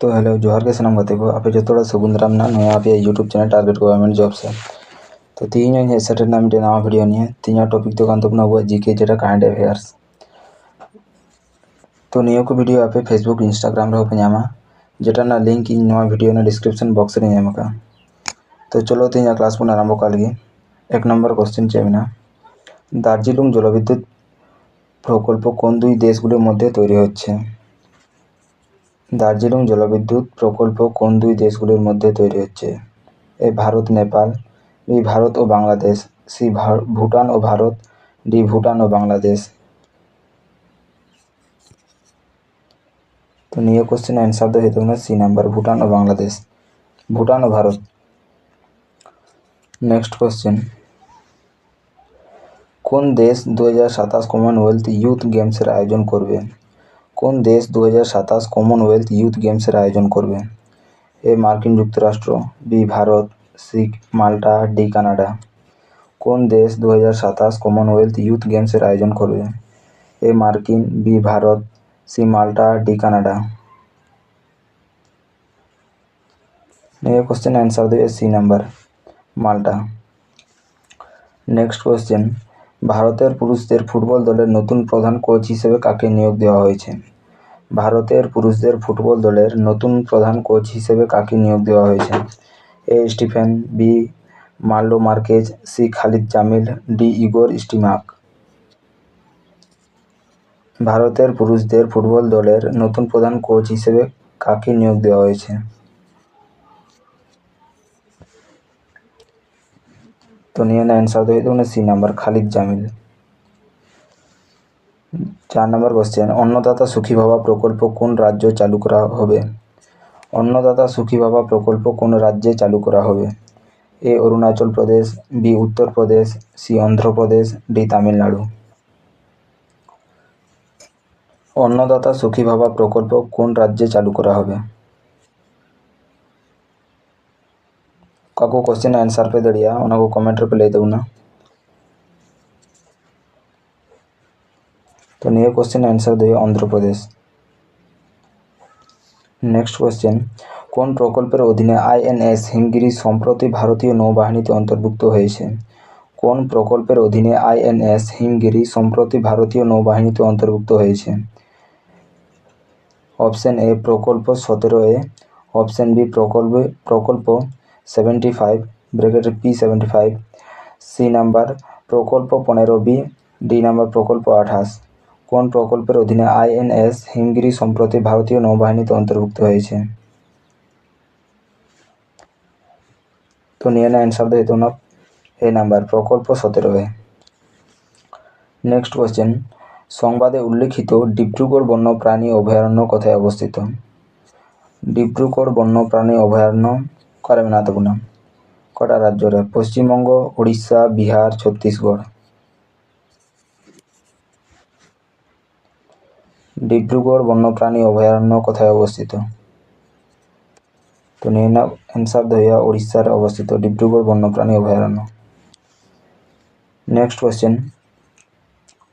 तो हेलो जोहार के सनम गाते को आपे जो सगुन दाराम ना नया आप YouTube channel target government job से तो तीन सेटना मिट्टे नवा भिडियो नहीं तीन टॉपिक तो कान तबना अब जीके जेटा कारेंट अफेयर्स तो नियो को वीडियो आपे फेसबुक इंस्टाग्राम रे पे नामा जेटा ना लिंक इन नवा वीडियो ना डिस्क्रिप्शन बॉक्स रे एम का तो चलो तीन क्लास को आरंभ कर लगी। एक नंबर क्वेश्चन चेना दार्जिलिंग जलविद्युत प्रकल्प कोन दुई देशगुलोर मध्य तैरी होच्छे। दार्जिलिंग जलविद्युत प्रकल्प कोन दुई देशगुलोर मध्य तैरी होच्छे। ए भारत नेपाल, बी भारत और बांग्लादेश, सी भूटान और भारत, डी भूटान और बांग्लादेश। तो निये क्वेश्चन आंसर दो हेतु सी नंबर भूटान और बांग्लादेश, भूटान और भारत। नेक्स्ट क्वेश्चन कोन देश 2027 कमनवेल्थ यूथ गेम्सर आयोजन करबे। कोन देश 2027 कमनवेल्थ यूथ गेम्सर आयोजन करबे। ए मार्किन जुक्तराष्ट्र, बी भारत, सी माल्टा, डी कानाडा। कोन देश 2027 कमनवेल्थ यूथ गेम्सर आयोजन करबे। ए मार्किन, बी भारत, सी माल्टा, डी कानाडा। ये क्वेश्चन आंसर देबे सी नंबर माल्टा। नेक्स्ट क्वेश्चन भारतेर पुरुषदेर फुटबल दलेर नतून प्रधान कोच हिसेबे काके नियोग देওয়া হয়েছে। ভারতের পুরুষদের ফুটবল দলের নতুন প্রধান কোচ হিসেবে কাকে নিয়োগ দেওয়া হয়েছে। A Stephen, B Manolo Marquez, C Khalid Jamil, D Igor Stimac. ভারতের পুরুষদের ফুটবল দলের নতুন প্রধান কোচ হিসেবে কাকে নিয়োগ দেওয়া হয়েছে। তো নিয়ে आंसर হয়ে যাবে C number Khalid Jamil. 4 number question अन्नदाता सुखी बाबा प्रकल्प कोन राज्य चालू करा होबे। अन्नदाता सुखी बाबा प्रकल्प कोन राज्ये चालू करा होबे। ए अरुणाचल प्रदेश, बी उत्तर प्रदेश, सी आंध्र प्रदेश, डी तमिलनाडु। अन्नदाता सुखी बाबा प्रकल्प कोन राज्ये चालू करा होबे। काको क्वेश्चन आंसर पे दड़िया ओना को कमेंट पे ले दउना। तो निये क्वेश्चन आंसर दे आंध्र प्रदेश। नेक्स्ट क्वेश्चन কোন প্রকল্পের অধীনে আইএনএস হিমগিরি সম্প্রতি ভারতীয় নৌবাহিনীতে অন্তর্ভুক্ত হয়েছে। কোন প্রকল্পের অধীনে আইএনএস হিমগিরি সম্প্রতি ভারতীয় নৌবাহিনীতে অন্তর্ভুক্ত হয়েছে। অপশন এ প্রকল্প 17A, অপশন বি প্রকল্প 75 ব্র্যাকেটে P75, সি নাম্বার প্রকল্প 15B, ডি নাম্বার প্রকল্প 28। কোন প্রকল্পের অধীনে আইএনএস হিমগিরি সম্প্রতি ভারতীয় নৌবাহিনীতে অন্তর্ভুক্ত হয়েছে। তো নিয়ে आंसर दे दो ना ए নাম্বার প্রকল্প 17A। নেক্সট কোশ্চেন সংবাদে উল্লেখিত ডিব্রুগড় বন্যপ্রাণী অভয়ারণ্য কোথায় অবস্থিত। ডিব্রুগড় বন্যপ্রাণী অভয়ারণ্য কারবে না তবুনা কটা রাজ্যরে পশ্চিমবঙ্গ, উড়িষ্যা, বিহার, ছত্তিশগড়। ডিব্রুগড় বন্যপ্রাণী অভয়ারণ্য কোথায় অবস্থিত। তো নিয়ে নাও आंसर দইয়া উড়িষ্যার অবস্থিত ডিব্রুগড় বন্যপ্রাণী অভয়ারণ্য। নেক্সট কোশ্চেন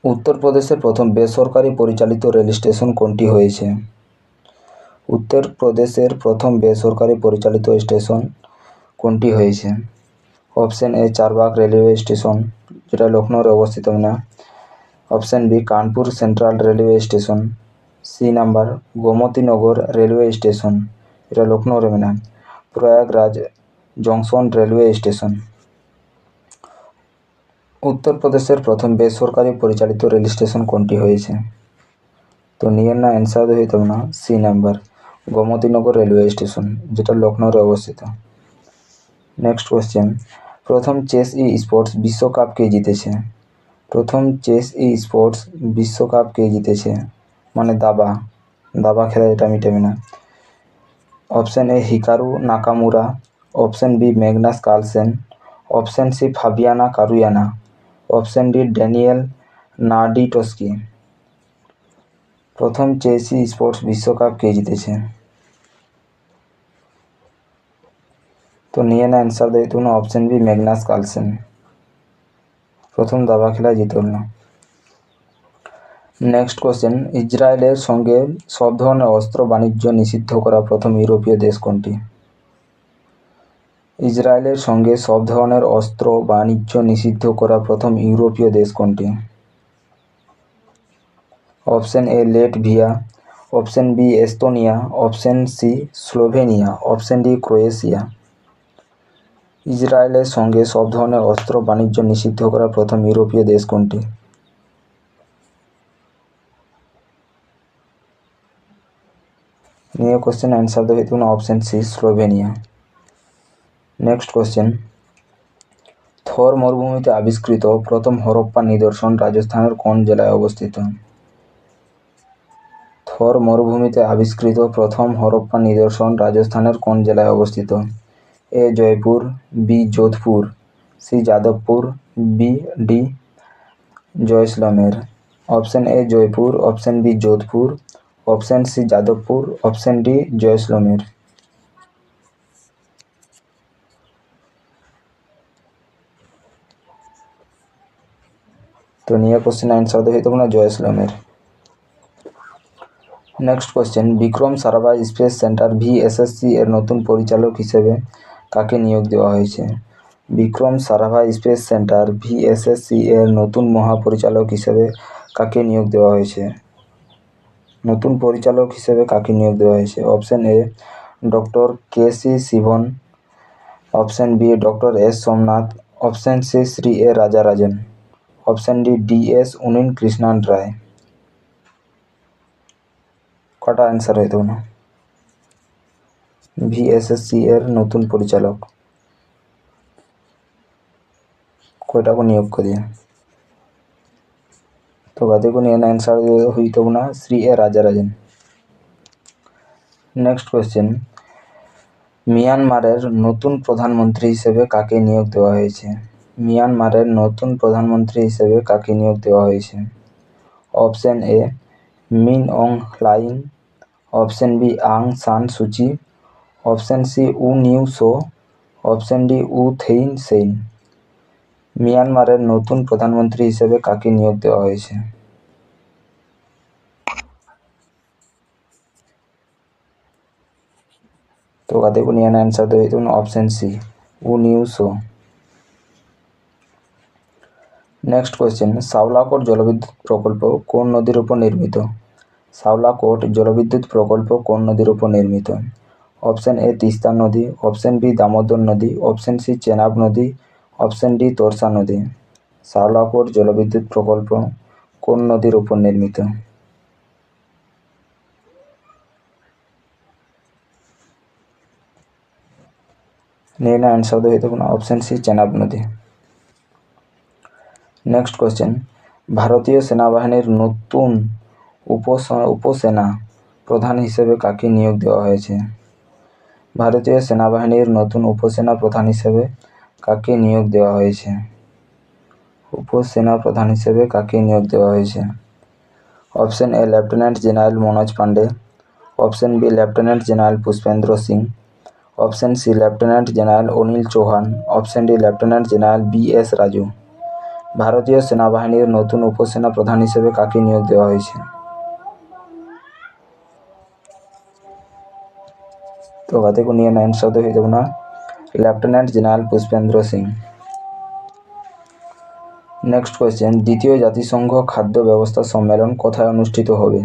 উত্তরপ্রদেশের প্রথম বেসরকারি পরিচালিত রেল স্টেশন কোনটি হয়েছে। উত্তরপ্রদেশের প্রথম বেসরকারি পরিচালিত স্টেশন কোনটি হয়েছে। Option A Charbagh railway station যেটা লখনৌরে অবস্থিত না। Option B Kanpur central railway station, C number Gomtinagar railway station এটা লখনৌরে না। Prayagraj junction railway station. উত্তরপ্রদেশের প্রথম বেসরকারি পরিচালিত রেল স্টেশন কোনটি হয়েছে। তো নিয়ে না आंसर হয়ে যাবে না C number Gomtinagar railway station যেটা লখনৌরে অবস্থিত। নেক্সট কোশ্চেন প্রথম চেস ই স্পোর্টস বিশ্বকাপ কে জিতেছে। প্রথম চেস ই স্পোর্টস বিশ্বকাপ কে জিতেছে মানে দাবা খেলা এটা মিটাবে না। Option A Hikaru Nakamura, option B Magnus Carlsen, option C Fabiano Caruana, option D Daniel Naroditsky. প্রথম চেস ই স্পোর্টস বিশ্বকাপ কে জিতেছে। তো নিয়ে না आंसर दे दो ना ऑप्शन बी ম্যাগনাস কার্লসেন প্রথম দাবা খেলা জিতল না। নেক্সট কোশ্চেন, ইসরায়েলের সঙ্গে সব ধরনের অস্ত্র বাণিজ্য নিষিদ্ধ করা প্রথম ইউরোপীয় দেশ কোনটি? ইসরায়েলের সঙ্গে সব ধরনের অস্ত্র বাণিজ্য নিষিদ্ধ করা প্রথম ইউরোপীয় দেশ কোনটি? Option A Latvia, option B Estonia, option C Slovenia, option D Croatia. ইসরায়েলের সঙ্গে সব ধরনের অস্ত্র বাণিজ্য নিষিদ্ধ করা প্রথম ইউরোপীয় দেশ কোনটি? নিয়ে কোশ্চেন অ্যান্সার দেবে তুমি option C Slovenia. Next question, Thar মরুভূমিতে আবিষ্কৃত প্রথম হরপ্পা নিদর্শন রাজস্থানের কোন জেলায় অবস্থিত? থর মরুভূমিতে আবিষ্কৃত প্রথম হরপ্পা নিদর্শন রাজস্থানের কোন জেলায় অবস্থিত? A Jaipur, B Jodhpur, C Jadavpur, D Jaisalmer. Option A Jaipur, option B Jodhpur, option C Jadavpur, option D Jaisalmer. তো নিয়ে কোশ্চেন অ্যান্সার দেবে তোমরা Jaisalmer. Next question, Vikram Sarabhai space centre VSSC এর নতুন পরিচালক হিসেবে কাকে নিয়োগ দেওয়া হয়েছে? Vikram Sarabhai space centre VSSC এর নতুন মহাপরিচালক হিসেবে কাকে নিয়োগ দেওয়া হয়েছে? নতুন পরিচালক হিসেবে কাকে নিয়োগ দেওয়া হয়েছে? Option A doctor K C. Sivan, option B doctor S Somanath, option C Shri A Rajarajan, option D D S. Unnikrishnan Roy. কটা অ্যান্সার হয়ে না? ভিএসএসসি এর নতুন পরিচালক কয়টাকে নিয়োগ করিয়ে? তো গাদেको নিয়ে অ্যান্সার হইতো না শ্রী এ রাজারাজন। নেক্সট কোশ্চেন, মিয়ানমারের নতুন প্রধানমন্ত্রী হিসেবে কাকে নিয়োগ দেওয়া হয়েছে? মিয়ানমারের নতুন প্রধানমন্ত্রী হিসেবে কাকে নিয়োগ দেওয়া হয়েছে? Option A Min Aung Hlaing, option B Aung San Suu Kyi, option C U Nyo Saw, option D U Thein Sein. মিয়ানমারের নতুন প্রধানমন্ত্রী হিসেবে কাকে নিয়োগ দেওয়া হয়েছে? তো গাদেको নিয়ে অ্যান্সার দেবে তুমি option C U Nyo so. Next question, সাওলাকোট জলবিদ্যুৎ প্রকল্প কোন নদীর উপর নির্মিত? সাওলাকোট জলবিদ্যুৎ প্রকল্প কোন নদীর উপর নির্মিত? অপশন এ তিস্তা নদী, অপশন বি দামোদর নদী, অপশন সি চেনাব নদী, অপশন ডি তোরসা নদী। সাওলাকোট জলবিদ্যুৎ প্রকল্প কোন নদীর উপর নির্মিত? নিয়ে না অ্যান্সার দেবে তখন অপশন সি চেনাব নদী। নেক্সট কোশ্চেন, ভারতীয় সেনাবাহিনীর নতুন উপসেনা প্রধান হিসেবে কাকে নিয়োগ দেওয়া হয়েছে? ভারতীয় সেনাবাহিনীর নতুন উপসেনা প্রধান হিসেবে কাকে নিয়োগ দেওয়া হয়েছে? উপসেনা প্রধান হিসেবে কাকে নিয়োগ দেওয়া হয়েছে? Option A lieutenant general Manoj Pande, option B lieutenant general Pushpendra Singh, option C lieutenant general Anil Chauhan, option D lieutenant general B S. Raju. ভারতীয় সেনাবাহিনীর নতুন উপসেনা প্রধান হিসেবে কাকে নিয়োগ দেওয়া হয়েছে? তো গাদেको নিয়ে অ্যান্সার হয়ে যাব না lieutenant general Pushpendra Singh. Next question, দ্বিতীয় জাতিসংঘ খাদ্য ব্যবস্থা সম্মেলন কোথায় অনুষ্ঠিত হবে?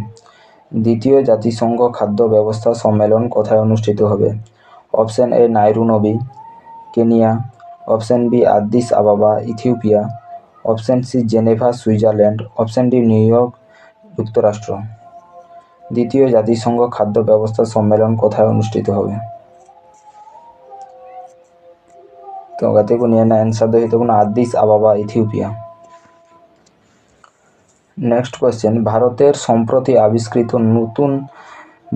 দ্বিতীয় জাতিসংঘ খাদ্য ব্যবস্থা সম্মেলন কোথায় অনুষ্ঠিত হবে? Option A Nairobi, Kenya, option B Addis Ababa, Ethiopia, option C Geneva, Switzerland, option D New York, যুক্তরাষ্ট্র। দ্বিতীয় জাতিসংঘ খাদ্য ব্যবস্থা সম্মেলন কোথায় অনুষ্ঠিত হবে? তো গাদেको নিয়ে অ্যান্সার দেবে তখন আদিস আবাবা, ইথিওপিয়া। নেক্সট কোয়েশ্চেন, ভারতের সম্প্রতি আবিষ্কৃত নতুন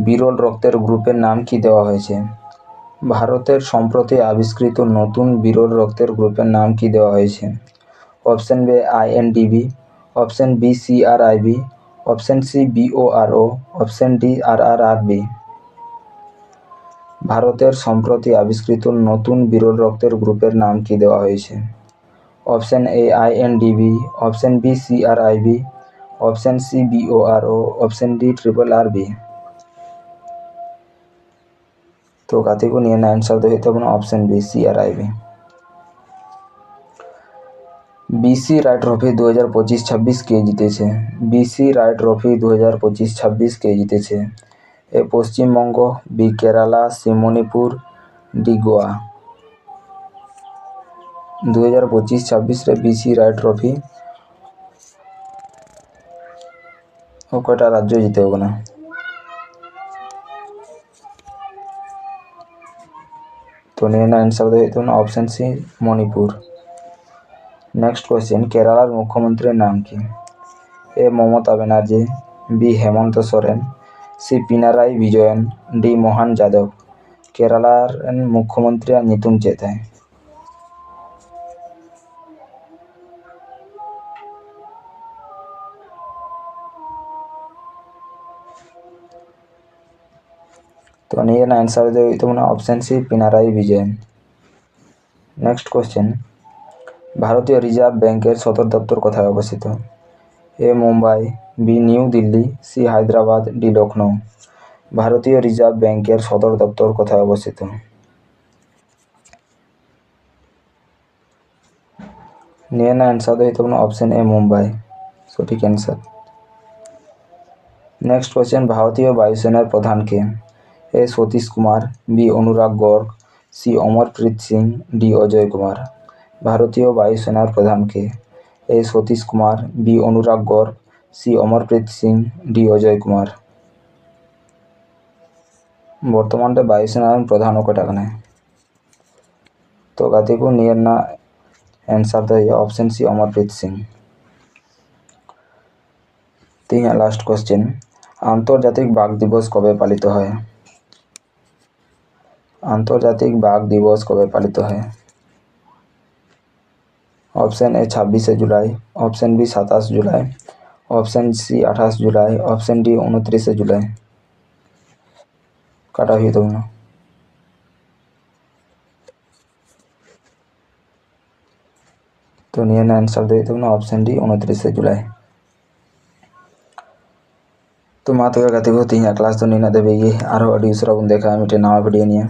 বিরল রক্তের গ্রুপের নাম কি দেওয়া হয়েছে? ভারতের সম্প্রতি আবিষ্কৃত নতুন বিরল রক্তের গ্রুপের নাম কি দেওয়া হয়েছে? Option B INDB, option B CRIB, option C BORO, option D RRRB. ভারতের সম্প্রতি আবিষ্কৃত নতুন বিরল রক্তের গ্রুপের নাম কি দেওয়া হয়েছে? Option A INDB, option B CRIB, option C BORO, option D RRB। तो गाती को नियर आंसर दो तो option B CRIB। BC Roy trophy 2025-26 के जीते छे। BC राय ट्रॉफी 2025-26 के जीते छे। ए पश्चिम बंग, बी केराला, सी मणिपुर, डी गोवा। 2025-26 रे BC राय ट्रॉफी और कयटा राज्य जीते होना। तो नियर आंसर दो option C Manipur. Next question, केरालार मुख्यमंत्री नाम कि? A Mamata Banerjee, B Hemant Soren, C Pinarayi Vijayan, D Mohan Yadav. केरालार मुख्यमंत्री ᱧᱩᱛᱩᱢ चेत है? तो नियर आंसर दो option C Pinarayi Vijayan. Next question, भारतीय रिजार्व बैंकेर सदर दफ्तर कोথায় অবস্থিত? A Mumbai, B New Delhi, C Hyderabad, D Lucknow. ভারতীয় রিজার্ভ ব্যাংকের সদর দপ্তর কোথায় অবস্থিত? নিয়ে आंसर दो ऑप्शन ए मुम्बाई, সঠিক आंसर। नेक्स्ट क्वेश्चन, भारतीय वायुसेनार प्रधान के? ए सतीश कुमार, बी अनुराग गर्ग, सी अमरप्रीत सिंह, डी अजय कुमार। भारतीय वायुसेनार प्रधान के? ए सतीश कुमार, बी अनुराग गर्ग, सी अमरप्रीत सिंह, डी अजय कुमार। बर्तमान वायुसेनार प्रधान कटा कने? तो गाती को नियर ना आंसर दो ऑप्शन सी अमरप्रीत सिंह। तीन लास्ट क्वेश्चन, आंतर्जातिक बाघ दिवस कबे पालित है? आंतर्जातिक बाघ दिवस कबे पालित है? ऑप्शन ए 26 जुलाई, ऑप्शन बी 27 जुलाई, ऑप्शन सी 28 जुलाई, ऑप्शन डी 29 जुलाई। काटा हुई दोनों। तो नियर आंसर दे दोनों ऑप्शन डी 29 जुलाई। तो मा तो गाते को तीन क्लास तो नीना देबे और अडी उसरा बुन देखा मिटे नवा वीडियो निये।